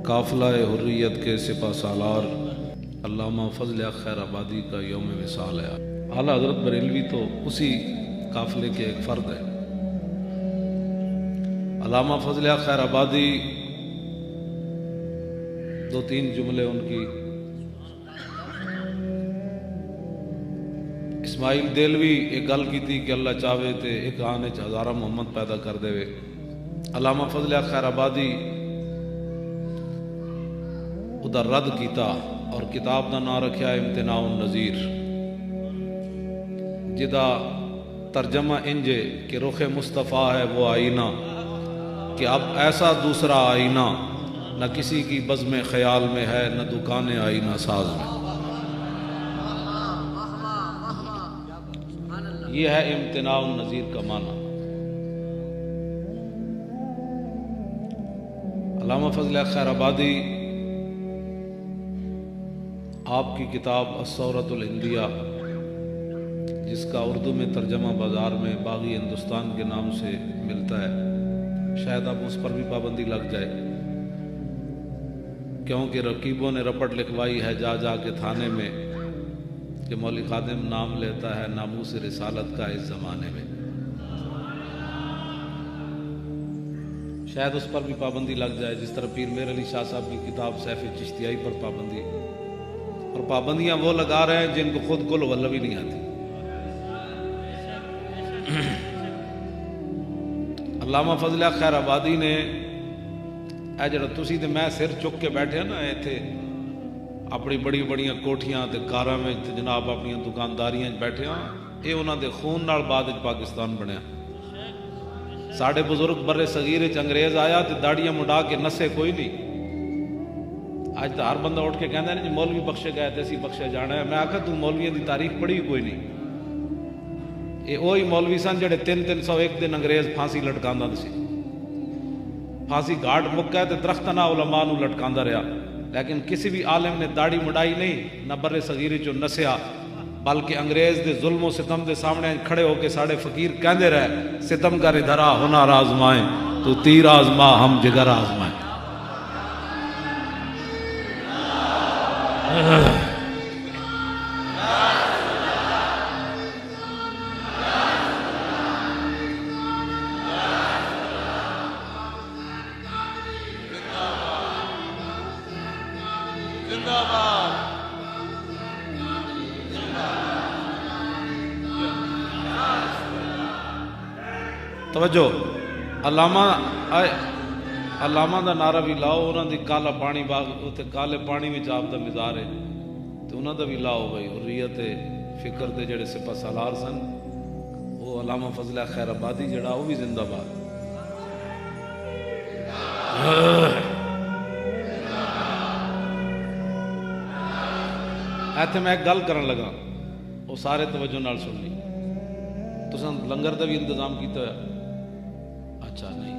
قافلہ حریت کے سپہ سالار علامہ فضل خیر آبادی کا یوم وصال ہے۔ اعلیٰ حضرت بریلوی تو اسی قافلے کے ایک فرد ہے۔ علامہ فضل خیر آبادی دو تین جملے ان کی اسماعیل دیلوی ایک گل کی تھی کہ اللہ چاہے تے ایک آنے ہزارہ محمد پیدا کر دے وے۔ علامہ فضل خیر آبادی ادھر رد کیتا اور کتاب دا نام رکھیا امتناع النظیر، جدا ترجمہ انجے کہ رخ مصطفیٰ ہے وہ آئینہ، کہ اب ایسا دوسرا آئینہ نہ کسی کی بزم خیال میں ہے نہ دکان آئینہ ساز میں۔ یہ ہے امتناع النظیر کا معنی۔ علامہ فضل خیر آبادی آپ کی کتاب الثورۃ الہندیہ، جس کا اردو میں ترجمہ بازار میں باغی ہندوستان کے نام سے ملتا ہے، شاید اب اس پر بھی پابندی لگ جائے، کیونکہ رقیبوں نے رپٹ لکھوائی ہے جا جا کے تھانے میں کہ مولوی خادم نام لیتا ہے ناموس رسالت کا اس زمانے میں۔ شاید اس پر بھی پابندی لگ جائے، جس طرح پیر میر علی شاہ صاحب کی کتاب سیف چشتیائی پر پابندی، اور پابندیاں وہ لگا رہے ہیں جن کو خود کل غلہ بھی نہیں آتی۔ علامہ فضل خیر آبادی نے اے جڑا تسی تے میں سر چک کے بیٹھے نا ایتھے اپنی بڑی بڑیاں کوٹھیاں تے کاراں میں جناب اپنی دکانداریاں بیٹھے ہاں، اے انہاں دے خون نال بعد وچ پاکستان بنیا۔ ساڈے بزرگ برے صغیر وچ انگریز آیا تے داڑیاں مڈا کے نسے کوئی نہیں۔ آج تو ہر بندہ اٹھ کے کہندا ہے جی مولوی بخشے گئے تے اسی بخشے جانا ہے۔ میں آکھا تو مولویاں دی تاریخ پڑھی کوئی نہیں۔ یہ وہی مولوی سن جڑے 301 دن انگریز پھانسی لٹکاندا سی۔ پھانسی گھاٹ مکا تے درخت نہ علماء نو لٹکاندا رہا، لیکن کسی بھی عالم نے داڑھی مڈائی نہیں، نہ برے صغیر چوں نسیا، بلکہ انگریز دے ظلم و ستم دے سامنے کھڑے ہو کے ساڑے فقیر کہندے رہے ستم گر ادھر آ ہنر آزمائیں تو تیر آزما ہم جگر آزمائیں۔ توجہ، علامہ دا نعرہ بھی لاؤ، انہاں دی کالا پانی باغ تے کالے پانی وچ آپ دا مزار ہے تے انہاں دا بھی لاؤ بھائی۔ حریت فکر دے جڑے سپہ سالار سن، وہ علامہ فضل خیر آبادی جڑا وہ بھی زندہ باد۔ ایتھے میں ایک گل کرن لگا، وہ سارے توجہ نال سن لی۔ تساں لنگر دا بھی انتظام کیتا ہے؟ اچھا نہیں۔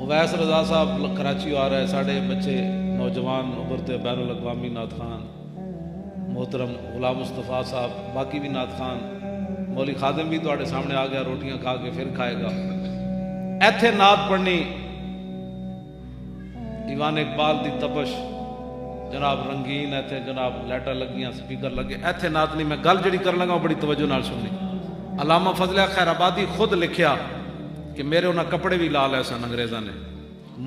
اویس رضا صاحب کراچی آ رہا ہے، ساڑھے بچے نوجوان ابھرتے بین الاقوامی نعت خوان، محترم غلام مصطفیٰ صاحب، باقی بھی نعت خوان، مولوی خادم بھی تواڈے سامنے آ گیا، روٹیاں کھا کے پھر کھائے گا۔ ایتھے نعت پڑھنی، دیوان اقبال دی تپش، جناب رنگین، ایتھے جناب لیٹا لگیاں، سپیکر لگے، ایتھے نعت نہیں۔ میں گل جڑی کر لگا بڑی توجہ نال سننی۔ علامہ فضل خیر آبادی خود لکھیا کہ میرے انہاں کپڑے بھی لا لے سن انگریزاں نے،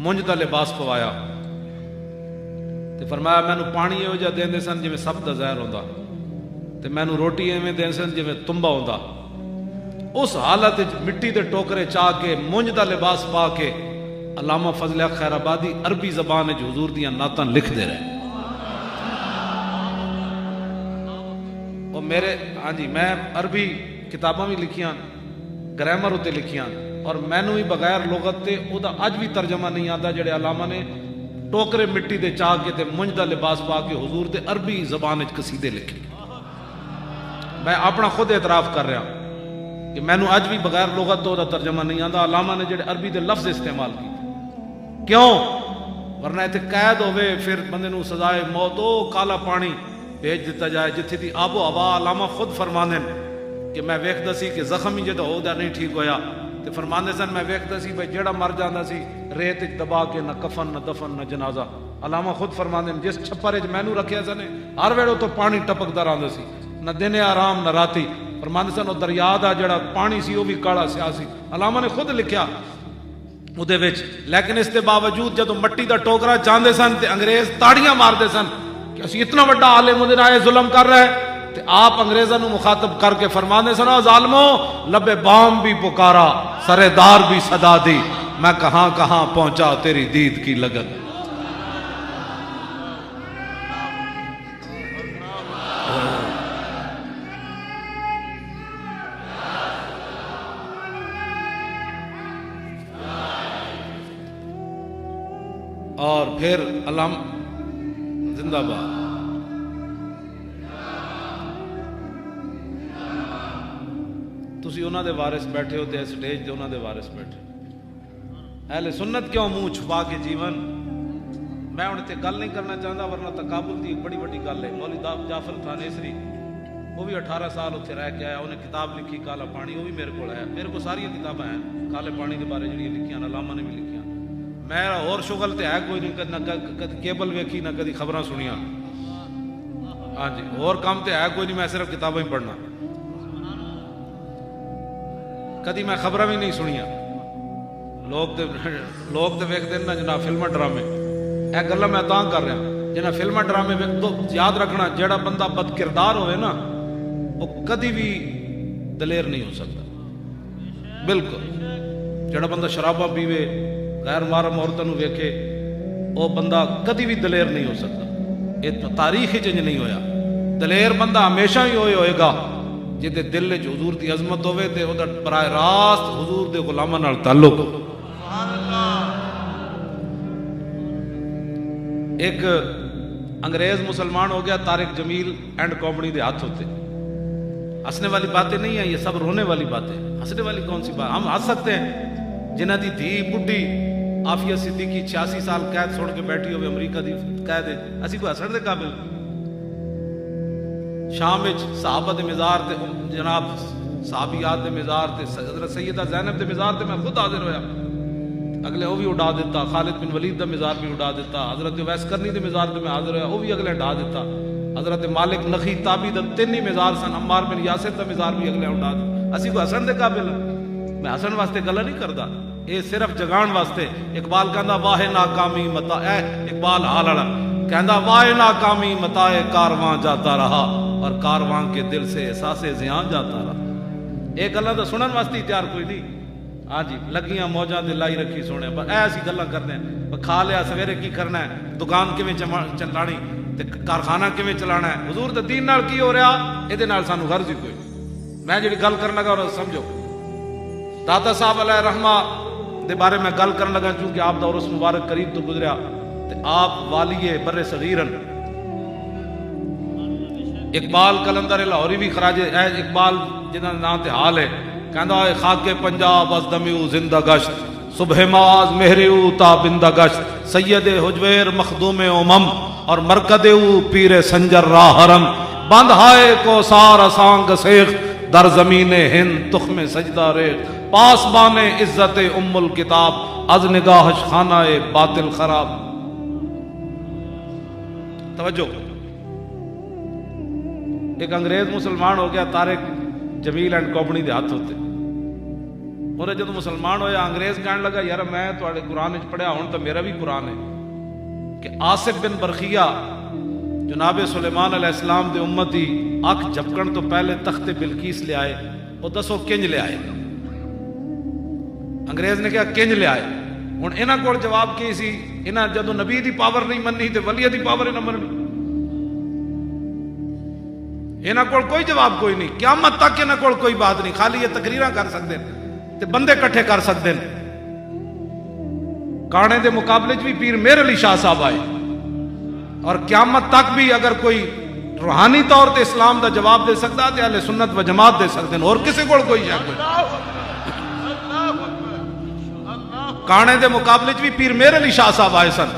منج دا لباس پوایا تے فرمایا مینو پانی ایہو جہا دیندے سن جویں سب دا زہر ہوندا، تے مینو روٹی ایویں دیندے سن جویں تنبا ہوندا۔ اس حالت وچ مٹی دے ٹوکرے چاہ کے منج دا لباس پا کے علامہ فضل خیر آبادی عربی زبان وچ حضور دیاں نعتاں لکھدے رہے۔ وہ میرے ہاں جی، میں عربی کتاباں بھی لکھیاں، گرامر اتنے لکھیاں، اور مینو بھی بغیر لغت تے او دا اج بھی ترجمہ نہیں آتا جڑے علامہ نے ٹوکرے مٹی دے چاہ کے تے منج دا لباس پا کے حضور دے عربی زبان وچ قصیدے لکھے۔ میں اپنا خود اعتراف کر رہا کہ مینو اج بھی بغیر لغت تو دا ترجمہ نہیں آتا۔ علامہ نے جڑے عربی دے لفظ استعمال کیتے، کیوں؟ ورنہ ایتھے قید ہوئے پھر بندے نو سزائے موت، او کالا پانی بھیج دیتا جائے جتھے دی آب و ہوا۔ علامہ خود فرماندے کہ میں ویکھدا سی کہ زخم ہی جدوں ہودا نہیں ٹھیک ہویا تے فرماندے سن میں ویکھدا سی بھئی جیڑا مر جاندا سی ریت وچ دبا کے نہ کفن نہ دفن نہ جنازہ. علامہ خود فرماندے نے جس چھپر وچ مینوں رکھیا سن ہر ویلے تو پانی ٹپکدا رہندا سی, نہ دن آرام نہ راتی. فرماندے سن او دریا دا جڑا پانی سی او بھی کالا سیاہ سی. علامہ نے خود لکھیا اودے وچ, لیکن اس دے باوجود جدوں مٹی دا ٹوکرا چاندے سن تے انگریز تاڑیاں ماردے سن کہ اسی اتنا بڑا عالم اودے نال ظلم کر رہا ہے. تے آپ انگریزاں نو مخاطب کر کے فرماندے سن او ظالمو لبے بام بھی پکارا سرے دار بھی صدا دی, میں کہاں کہاں پہنچا تیری دید کی لگن. اور پھر علم زندہ باد. تسی انہاں دے وارث بیٹھے ہو تے سٹیج تے انہاں دے وارث بیٹھے. اہل سنت کیوں منہ چھپا کے جیون. میں ہن تے گل نہیں کرنا چاہتا ورنہ تقابل دی ایک بڑی بڑی گل ہے. مولوی جعفر تھانیسری وہ بھی 18 سال اتنے رہ کے آیا, انہیں کتاب لکھی کالا پانی, وہ بھی میرے کو آیا. میرے کو ساری کتابیں ہیں کالے پانی کے بارے جڑی لکھیاں علامہ نے بھی لکھیاں. میرا اور شغل تے ہے کوئی نہیں, نہ کدی کیبل ویکھی نہ کدی خبراں سنیاں. ہاں جی اور کام تے ہے کوئی نہیں, میں صرف کتابیں ہی پڑھنا. کدی میں خبراں بھی نہیں سنیاں. لوگ تے ویکھدے نا جناب فلماں ڈرامے, اے گلاں میں تاں کر رہا جنہاں فلماں ڈرامے ویکھ تو یاد رکھنا جیڑا بندہ بد کردار ہوئے نا وہ کدی بھی دلیر نہیں ہو سکتا. بالکل جیڑا بندہ شرابہ پیوے غیر محرم عورتوں ویکھے وہ بندہ کدی بھی دلیر نہیں ہو سکتا. یہ تاریخ چنج نہیں ہویا. دلیر بندہ ہمیشہ ہی ہوئے گا جدے دل وچ حضور دی عظمت ہوے تے اودہ براہ راست حضور دے غلاماں نال تعلق ہو. ایک انگریز مسلمان ہو گیا طارق جمیل اینڈ کمپنی دے ہاتھ ہوتے. ہنسنے والی باتیں نہیں ہیں یہ سب, رونے والی باتیں. ہنسنے والی کون سی بات, ہم ہنس سکتے ہیں جنہ دی دھی بڈھی عافیہ صدیقی 86 سال قید چھوڑ کے بیٹھی ہوئے امریکہ دی قید ہے, اسی کو ہسن دے قابل. شام وچ صحابہ دے مزار تے جناب صحابیات دے مزار تے حضرت سیدہ زینب دے مزار تے میں خود حاضر ہویا. اگلے وہ بھی اڑا دیتا. خالد بن ولید دا مزار بھی اڑا دیتا. حضرت ویس کرنی دے مزار تے میں حاضر ہویا, وہ بھی اگلے اڑا دیتا. حضرت مالک نخی تابی دا 3 مزار سن. عمار بن یاسر دا مزار بھی اگلے اڑا دیتا. اسی کو ہسن دے قابل. میں ہسن واسطے گلا نہیں کردا, یہ صرف جگان واسطے. اقبال کہندا واہ ناکامی متا, اے اقبال حال والا کہندا واہ ناکامی متا کارواں جاتا رہا اور کارواں کے دل سے احساس زیان جاتا رہا. یہ گلاں تو سنن واسطے تیار کوئی نہیں. ہاں جی لگیاں موجاں تے لائی رکھی سونے پر ایسی گلاں کرنے ہیں. کھا لیا سویرے کی کرنا ہے, دکان کیویں چلانی تے کارخانہ کیویں چلانا ہے. حضور دے دین نال کی ہو رہا یہ دے نال سانو غرض ہی کوئی. میں جڑی گل کرن لگا اور سمجھو داتا صاحب علیہ رحمہ دے بارے میں گل کرن لگا چونکہ آپ دا عرس مبارک قریب تو گزریا تے آپ والی بر صغیرن. اقبال کلندر لاہوری بھی خراج اقبال جنہاں نام تے حال ہے کہندا ہے خاک پنجاب از دمیو زندہ گشت صبح ماز مہریو تا بندہ گشت سید حجویر مخدوم امم اور مرکد او پیر سنجر راہ حرم بند ہائے کو سار سانگ سیخ در زمین ہند تخم سجدہ ریخ پاسبان عزت ام الکتاب از نگاہش خانہ باطل خراب. توجہ, ایک انگریز مسلمان ہو گیا طارق جمیل اینڈ کمپنی دے ہاتھ ہوتے. اور جب مسلمان ہویا انگریز کہنے لگا یار میں تھوڑے قرآن پڑھیا ہوں تو میرا بھی قرآن ہے کہ آصف بن برخیہ جناب سلیمان علیہ السلام دے امتی اکھ جھپکن تو پہلے تخت بلقیس لے آئے. وہ دسو کنج لے آئے؟ انگریز نے کہا کنج لے آئے. ہوں انہاں کول جواب کی سی, انہاں جدو نبی دی پاور نہیں مننی تے ولی دی پاور نہ مننی. انہاں کول کوئی جواب کوئی نہیں. قیامت تک انہاں کول کوئی بات نہیں, خالی یہ تقریراں کر سکتے ہیں تے بندے کٹھے کر سکتے ہیں. کانے دے مقابلے بھی پیر میر علی شاہ صاحب آئے اور قیامت تک بھی اگر کوئی روحانی طور تے اسلام دا جواب دے سکتا تے اہل سنت و جماعت دے سکتے ہیں, اور کسی کول کوئی ہے کوئی. کانے دے مقابلے بھی پیر میر علی شاہ صاحب آئے سن.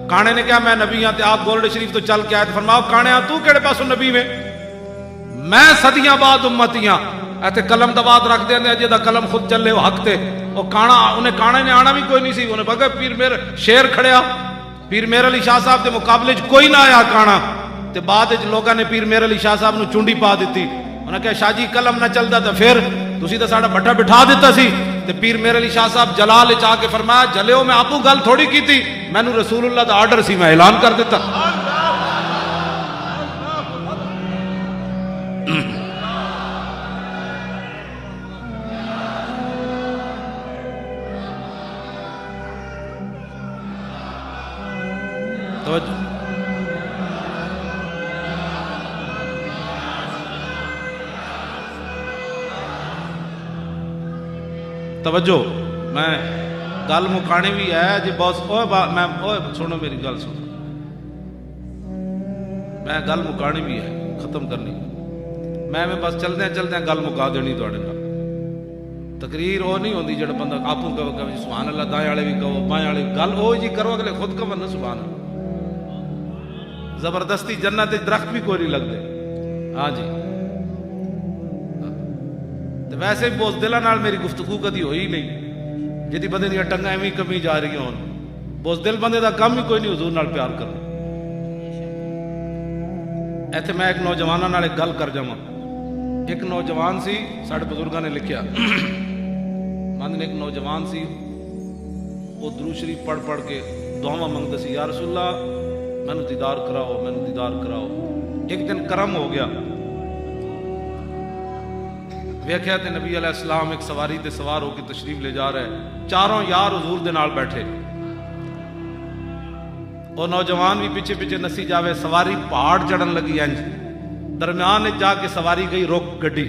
کانے نے کہا میں نبی ہاں تے آپ گولڈ شریف تو چل کے آئے. فرماؤ کانے تو کیڑے پاسوں نبی میں؟ میں صدیاں بعد امتیاں ایتھے قلم دبات رکھ دیندے جے دا قلم خود چلے وہ حق تے وہ کانا انہیں کانے نے آنا بھی کوئی نہیں سی انہیں بگے پیر میرے شیر کھڑیا پیر میر علی شاہ صاحب دے مقابلے کوئی نہ آیا کانا تے بعد لوگوں نے پیر میر علی شاہ صاحب نو چونڈی پا دیتی انہیں کہا شاہ جی قلم نہ چلتا تو پھر تسی تو ساڑا بٹھا بٹھا دیتا سی تے پیر میر علی شاہ صاحب جلال چاہ کے فرمایا جلیو میں آپ کو گل تھوڑی کی تھی میں نو رسول اللہ دا آرڈر سی میں اعلان کر دیتا توجہ میں گل مکانی بھی ہے جی بہت میں سنو میری گل سنو میں گل مکانی بھی ہے ختم کرنی میں بس چلدے گل مکا دینی تھوڑے نال تقریر وہ نہیں ہوندی جڑا بندہ آپ کہو کہ سبحان اللہ دائیں والے بھی کہو بائیں والے گل وہ جی کرو اگلے خود کہو نا سبحان اللہ زبردستی جنت درخت بھی کوئی نہیں لگتے ہاں جی ویسے بھی بوز دلہ نال میری گفتگو کدی ہوئی نہیں جدی بندے دیا ٹنگا ایویں کمی جا رہی ہوں بوز دل بندے دا کم ہی کوئی نہیں حضور نال پیار کرنا ایتھے میں ایک نوجوانہ نال ایک گل کر جاواں ایک نوجوان سی ساڑھے بزرگاں نے لکھیا ماندن ایک نوجوان سی وہ درود شریف پڑھ پڑھ کے دعاواں منگدا سی یا رسول اللہ مینوں دیدار کراؤ مینوں دیدار کراؤ ایک دن کرم ہو گیا ویکھیا تے نبی علیہ السلام ایک سواری تے سوار ہو کے تشریف لے جا رہے چاروں یار حضور دے نال بیٹھے اور نوجوان بھی پیچھے پیچھے نسی جاوے سواری پہاڑ چڑھن لگی انج درمیان جا کے سواری گئی روک گڈی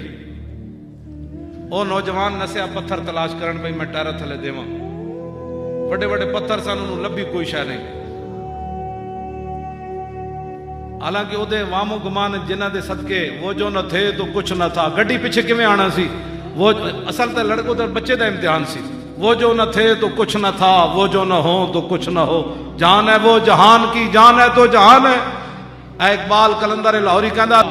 او نوجوان نسیا پتھر تلاش کرن بھئی میں ٹائر تھلے دیواں بڑے بڑے پتھر سن انہوں لبھی کوئی شے نہیں حالانکہ وہ دے وامو گمان جنہ دے صدقے وہ جو نہ تھے تو کچھ نہ تھا گڈی پیچھے کیویں آنا سی وہ اصل تے لڑکوں تے بچے دا امتحان سی وہ جو نہ تھے تو کچھ نہ تھا وہ جو نہ ہو تو کچھ نہ ہو جان ہے وہ جہان کی جان ہے تو جہان ہے اے اقبال کلندر لاہوری کہندا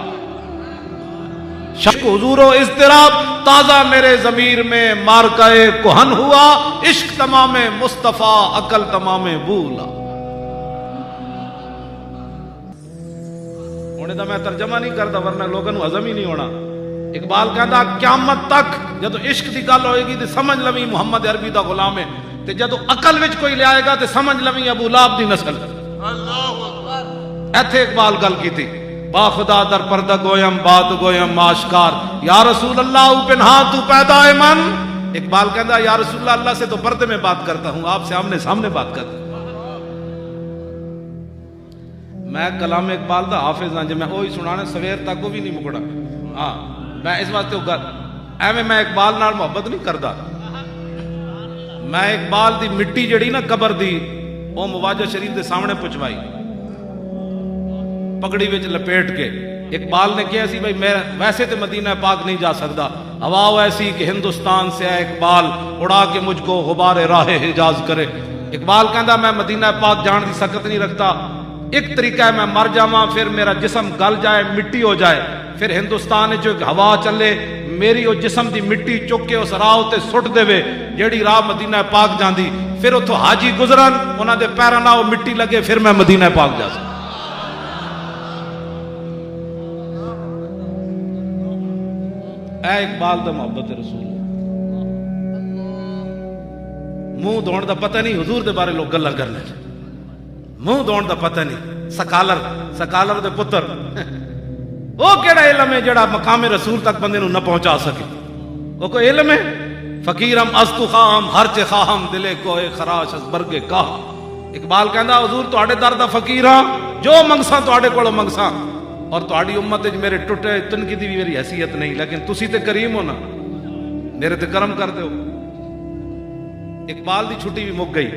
شک حضور و اضطراب تازہ میرے ضمیر میں مارکائے کہن ہوا عشق تمام مصطفیٰ عقل تمام بولا ہونے دا میں ترجمہ نہیں کرتا ورنہ لوگوں کو ہضم ہی نہیں ہونا اقبال کہندا قیامت تک جدو عشق دی گل ہوئے گی تے سمجھ لویں محمد عربی دا غلام ہے تے جدو عقل وچ کوئی لے آئے گا تے سمجھ لویں ابو لہب دی نسل اللہ اکبر ایتھے اقبال گل کیتی با خدا در پردہ گویم بات گویم آشکار یا رسول اللہ پنہا تو پیدا ہے من اقبال کہندا یا رسول اللہ اللہ سے تو پردے میں بات کرتا ہوں آپ سے آمنے سامنے بات کرتا ہوں میں کلام اقبال دا حافظ ہاں جی میں وہی سنانے سویر تک وہ بھی نہیں مکڑا ہاں میں اس واسطے ایویں میں اقبال نال محبت نہیں کردا میں اقبال دی مٹی جڑی نا قبر دی وہ مواجہ شریف دے سامنے پہنچوائی پگڑی وچ لپیٹ کے اقبال نے کہا سی بھائی میں ویسے تے مدینہ پاک نہیں جا سکتا ہوا ایسی کہ ہندوستان سے ہے اقبال اڑا کے مجھ کو غبار راہ حجاز کرے اقبال کہندا میں مدینہ پاک جان دی سکت نہیں رکھتا ایک طریقہ ہے میں مر جاواں پھر میرا جسم گل جائے مٹی ہو جائے پھر ہندوستان جو ایک ہوا چلے میری وہ جسم دی مٹی چک کے اس راہ تے سٹ دے وے جیڑی راہ مدینہ پاک جاندی پھر اتھوں حاجی گزرن انہاں دے پیراں نال مٹی لگے پھر میں مدینہ پاک جا سکتا اے اقبال دا محبت رسول منہ دھون دا پتہ نہیں حضور دے بارے لوگ گلاں کرنے منہ دھون دا پتہ نہیں سکالر دے پتر وہ کیڑا علم ہے جڑا مقام رسول تک بندے نو نہ پہنچا سکے وہ کوئی علم ہے فقیرم استو خام ہر چے خواہم دلے کوئے خراش از برگے کہا اقبال کہندا حضور تواڈے در دا فقیراں جو منگساں تواڈے کولوں منگساں اور تواڈی امت وچ میرے ٹوٹے تنکی دی بھی میری حیثیت نہیں لیکن تسی تے کریم ہو نا میرے تے کرم کر دیو اقبال دی چھٹی بھی مک گئی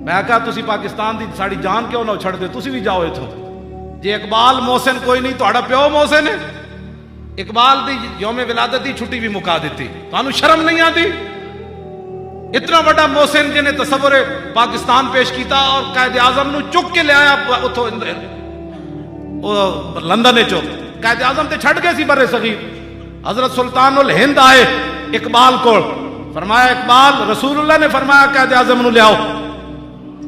میں کہا تسی پاکستان دی ساڑی جان کیوں نہ چھڑ دے تسی بھی جاؤ ایتھوں جی اقبال محسن کوئی نہیں تہاڈا پیو محسن ہے اقبال دی یوم ولادت دی چھٹی بھی مکا دیتی تانوں شرم نہیں آتی اتنا بڑا محسن جن نے تصور پاکستان پیش کیتا اور قائد اعظم نو چک کے لے آیا اتھوں لندن چو قائد اعظم تے چھڑ گئے سی برے صغیر حضرت سلطان الہند آئے اقبال کو، فرمایا اقبال، رسول اللہ نے فرمایا قائد اعظم نو لیاؤ۔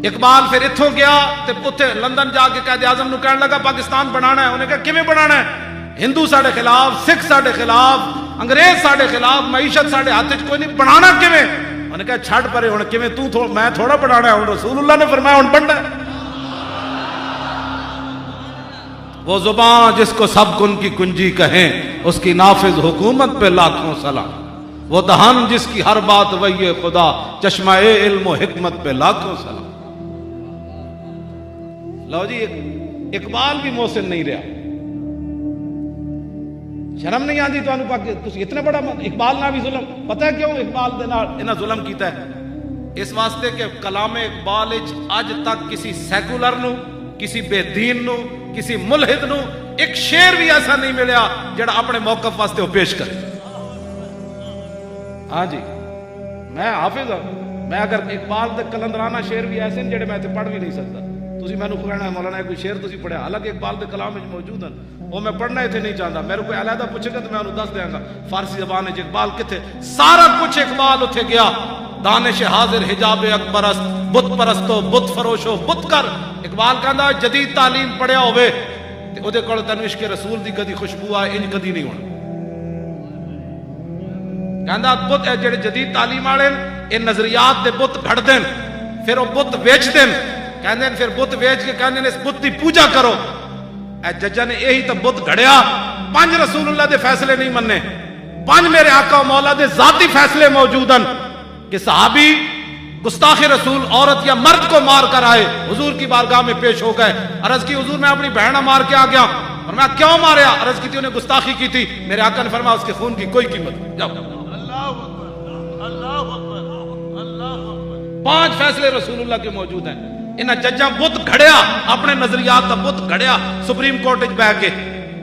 اقبال پھر اتھوں گیا تے اتھے لندن جا کے قائد اعظم نو کہنے لگا پاکستان بنانا ہے۔ انہیں کہا کیویں بنانا ہے؟ ہندو ساڈے خلاف، سکھ ساڈے خلاف، انگریز ساڈے خلاف، معیشت ساڈے ہاتھ وچ کوئی نہیں، بنانا کیویں؟ انہیں کہا چھڈ پرے، ہن کیویں میں تھوڑا بنانا ہے، ہن رسول اللہ نے فرمایا ہن بننا ہے۔ وہ زبان جس کو سب کن کی کنجی کہیں، اس کی نافذ حکومت پہ لاکھوں سلام۔ وہ دہان جس کی ہر بات وحی خدا، چشمہ علم و حکمت پہ لاکھوں سلام۔ لو جی، اقبال بھی محسن نہیں رہا، شرم نہیں آتی تو اتنا بڑا اقبال نہ بھی ظلم؟ پتہ ہے کیوں اقبال دے نال انہاں ظلم کیتا ہے؟ اس واسطے کہ کلام اقبال اج تک کسی سیکولر نو، کسی بے دین نو، کسی ملحد نو ایک شعر بھی ایسا نہیں ملیا جڑا اپنے موقف واسطے وہ پیش کرے۔ ہاں جی، میں حافظ ہوں، میں اگر اقبال دے کلندرانہ شعر بھی ایسے ہیں جڑے میں تے پڑھ بھی نہیں سکتا، تسی میں نے کہنا ہے مولانا کوئی شعر تسی پڑھیا، حالانکہ اقبال دے کلام وچ موجود ہیں، وہ میں پڑھنا اتنے نہیں چاہتا، میرے کوئی علیحدہ پوچھے گا تو میں انہوں دس دیاں گا فارسی زبان وچ اقبال کتھے، سارا کچھ اقبال اتھے گیا۔ دانش حاضر حجاب اکبرست، بت پرستو بت فروشو بت کر۔ اقبال کہندا جدید تعلیم پڑھیا ہوئے تے اودے کول تینوں عشق رسول دی کدی خوشبو آئے انج کدی نہیں ہونا۔ کہندا بت جڑے جدید تعلیم والے اے نظریات دے بت گھڑ دین، پھر وہ بت ویچ دین، کہندے پھر بت ویچ کے کہندے اس بت دی پوجا کرو۔ اے ججا نے یہی تو بت گھڑیا، 5 رسول اللہ دے فیصلے نہیں مننے، 5 میرے آقا و مولا دے ذاتی فیصلے موجود ہیں کہ صحابی گستاخ رسول عورت یا مرد کو مار کر آئے، حضور کی بارگاہ میں پیش ہو گئے، عرض کی حضور میں اپنی بہنہ مار کے آ گیا، فرمایا کیوں ماریا؟ عرض کی تھی انہیں گستاخی کی تھی، میرے آقا نے فرمایا اس کے خون کی کوئی قیمت نہیں، جاؤ۔ 5 فیصلے رسول اللہ کے موجود ہیں۔ انہاں ججاں بت گھڑیا، اپنے نظریات کا بت گھڑیا سپریم کورٹ وچ بیٹھ کے،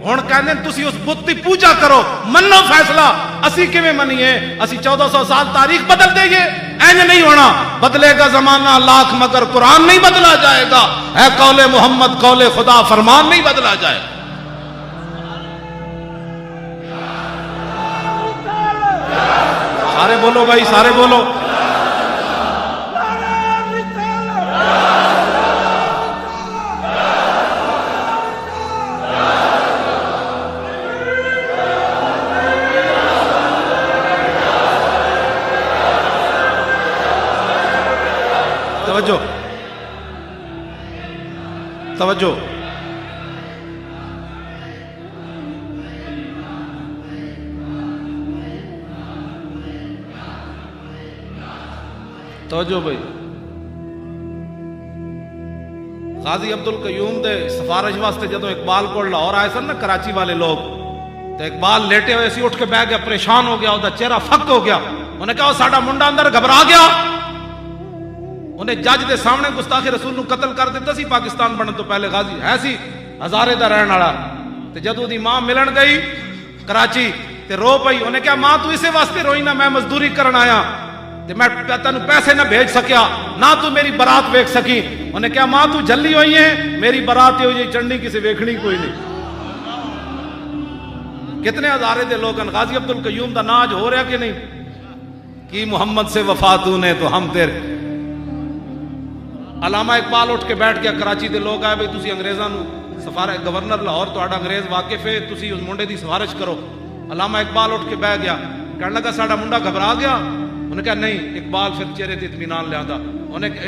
ہن کہندے تسی اس بت دی پوجا کرو، منو فیصلہ۔ اسی کیویں منیے؟ اسی 1400 سال تاریخ بدل دئیے؟ اینج نہیں ہونا، بدلے گا زمانہ لاکھ مگر قرآن نہیں بدلا جائے گا، اے قول محمد قول خدا فرمان نہیں بدلا جائے گا۔ سارے بولو بھائی، سارے بولو۔ توجہ توجہ، توجہ بھائی۔ قاضی عبد القیوم دے سفارش واسطے جدو اقبال کو لاہور آئے سن نا کراچی والے لوگ، تو اقبال لیٹے ہوئے سی، اٹھ کے بیٹھ گیا، پریشان ہو گیا، وہ چہرہ فک ہو گیا، انہیں کہا ساڈا منڈا اندر گھبرا گیا، انہیں جج دے سامنے گستاخ رسول نو قتل کر دیتا سی پاکستان بنن تو پہلے۔ غازی ہے سی ہزارے دا رہن والا، تے جدوں دی ماں ملن گئی کراچی تے رو پئی، انہیں کہا ماں تو اسے واسطے روئی نہ، میں مزدوری کرن آیا تے میں تینوں پیسے نہ بھیج سکیا، نہ تو میری برات ویکھ سکی۔ انہیں کہا ماں تو جلی ہوئی ہے، میری برات ہوئی چڑھنی کسی ویکھنی کوئی نہیں۔ کتنے ہزارے دے لوگ ہیں۔ غازی عبد القیوم دا ناج ہو رہا کہ نہیں؟ کی محمد سے وفا تو نے تو ہم تیرے۔ علامہ اقبال اٹھ کے بیٹھ گیا، کراچی دے لوگ آئے بھئی تسی انگریزاں نو سفارت گورنر لاہور تہاڈا انگریز واقف ہے، تسی اس منڈے دی سفارش کرو۔ علامہ اقبال اٹھ کے بیٹھ گیا، کہنے لگا ساڈا منڈا گھبرا گیا؟ انہیں کہا نہیں۔ اقبال پھر چہرے تے اطمینان لے آندا،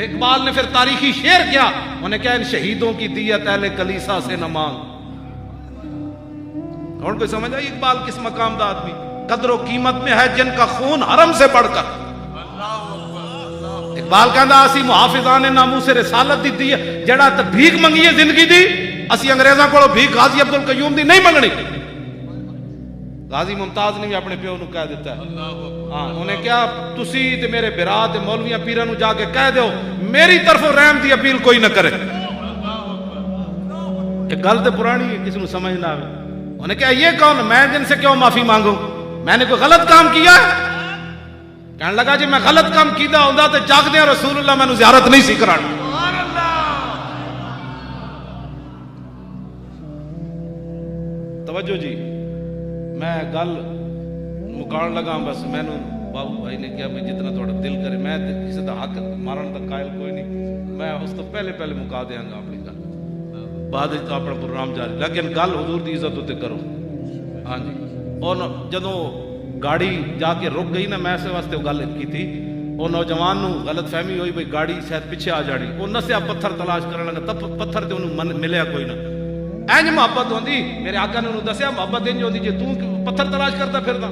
اقبال نے پھر تاریخی شعر کیا، انہیں کہا ان شہیدوں کی دیت اہل کلیسا سے نہ مانگ۔ اور کوئی سمجھ آئی اقبال کس مقام دا آدمی؟ قدر و قیمت میں ہے جن کا خون حرم سے بڑھ کر۔ اقبال کہندا اسی محافظان ناموس رسالت دی ہے، جڑا تے بھیک منگی ہے زندگی دی، اسی انگریزاں کولوں بھیک غازی عبد القیوم دی نہیں منگنی۔ غازی ممتاز نے بھی اپنے پیو نو کہہ دیتا ہے، ہاں انہیں کیا تسی تے میرے برا تے مولویاں پیراں نو جا کے کہہ دیو میری طرفوں رحم دی اپیل کوئی نہ کرے۔ ایک گل تے پرانی ہے، کسی نو سمجھ نہ آوے۔ انہیں کہا یہ کون، میں جن سے کیوں معافی مانگوں؟ میں نے کوئی غلط کام کیا ہے؟ کہنے لگا جی میں غلط کام کیتا ہوندا تے جاگدے رسول اللہ مینوں زیارت نہیں سی کرانا۔ توجہ جی، میں گل مکان لگا بس مینو بابو بھائی نے کیا بھی جتنا تھوڑا دل کرے، میں کسی کا حق مارن کا قائل کوئی نہیں، میں اس تو پہلے مکا دیاں گا اپنی گل، بعد تو اپنا پروگرام جاری، لیکن گل حضور دی عزت تے کرو۔ ہاں جی، اور جدوں گاڑی جا کے رک گئی نا، میں اس واسطے وہ گل کی تھی، وہ نوجوان نو غلط فہمی ہوئی بھئی گاڑی شاید پیچھے آ جانی، وہ نسیا پتھر تلاش کرنے لگا، تب پتھر تے انہوں ملیا کوئی نہ۔ اینج محبت ہوندی، میرے آقا نے انہوں دسیا محبت انج ہوندی جے توں پتھر تلاش کرتا پھردا۔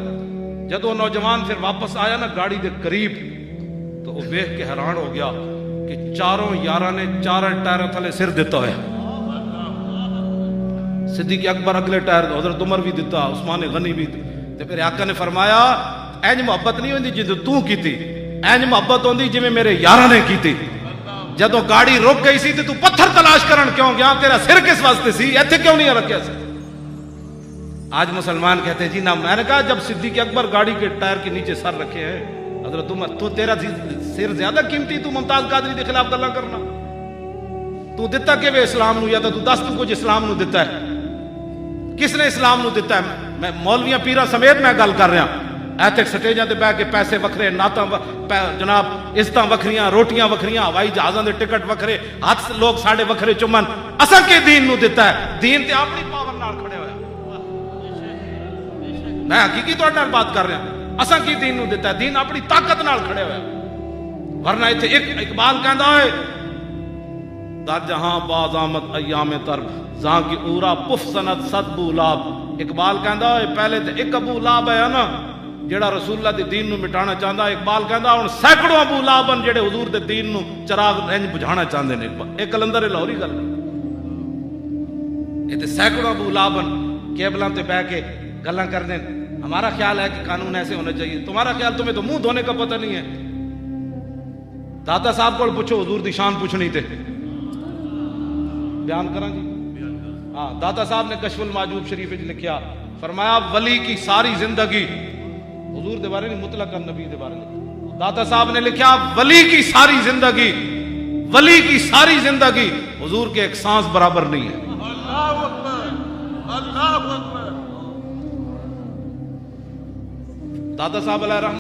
جدوں نوجوان پھر واپس آیا نا گاڑی دے قریب، تو وہ دیکھ کے حیران ہو گیا کہ چاروں یاراں نے چاروں ٹائر تھلے سر دیتا ہوا، صدیق اکبر اگلے ٹائر، حضرت عمر بھی دیتا، عثمان غنی بھی۔ تے پھر آقا نے فرمایا اینج محبت نہیں ہوندی جدوں تو کیتی، اینج محبت ہوندی جویں میرے یاراں نے کیتی۔ جدوں گاڑی رک گئی سی تے تو پتھر تلاش کرن کیوں گیا؟ تیرا سر کس واسطے سی؟ ایتھے کیوں نہیں رکھیا سی؟ آج مسلمان کہتے ہیں جی نا، میں نے کہا جب صدیق اکبر گاڑی کے ٹائر کے نیچے سر رکھے ہیں، حضرت عمر تو تیرا سر زیادہ قیمتی، تو ممتاز قادری کے خلاف گلاں کرنا؟ تو دتا کہ وہ اسلام نو، یا تو دس تو کچھ اسلام نو دتا ہے؟ کس نے اسلام نو دتا ہے؟ میں مولویاں پیرا سمیت میں گل کر رہا، ایتھے سٹیجاں تے بیٹھ کے پیسے وکھرے، نعتاں جناب عزتاں وکھریاں، روٹیاں وکھریاں، ہوائی جہازاں دے ٹکٹ وکھرے، ہاتھ لوگ ساڈے وکھرے چومن، اساں کے دین نو دتا ہے؟ دین تے اپنی پاور نال کھڑے ہویا، میں حقیقی تہاڈے نال بات کر رہا، اساں کی دین نو دتا ہے؟ دین اپنی طاقت نال کھڑے ہویا، ورنہ ایتھے ایک اقبال کہندا ہے در جہاں باز آمد ایام ترب، زاں کی اورا پف سند صد بولاب۔ اقبال کہندا ہے پہلے تے ایک ابو لاب ہے نا جڑا رسول اللہ دے دین نو مٹانا چاہندا، اقبال کہندا ہن سینکڑوں ابو لاب ہیں جڑے حضور دے دین نو چراغ انج بجھانا چاہندے نے۔ ایک کلندر لاہوری گل، یہ تے سینکڑوں ابو لاب ہیں کیبلاں تے بیٹھ کے گلاں کردے ہیں، ہمارا خیال ہے کہ قانون ایسے ہونا چاہیے، تمہارا خیال تمہیں تو منہ دھونے کا پتہ نہیں ہے۔ داتا صاحب کو پوچھو حضور دی شان پوچھنی تے بیان کراں جی۔ ہاں، داتا صاحب نے کشف المعجوب شریف وچ لکھیا، فرمایا ولی کی ساری زندگی، حضور دے بارے نہیں مطلقاً نبی دے بارے نہیں، داتا صاحب نے لکھیا ولی کی ساری زندگی، ولی کی ساری زندگی حضور کے ایک سانس برابر نہیں ہے۔ اللہ اکبر، اللہ اکبر۔ داتا صاحب علیہ رحمۃ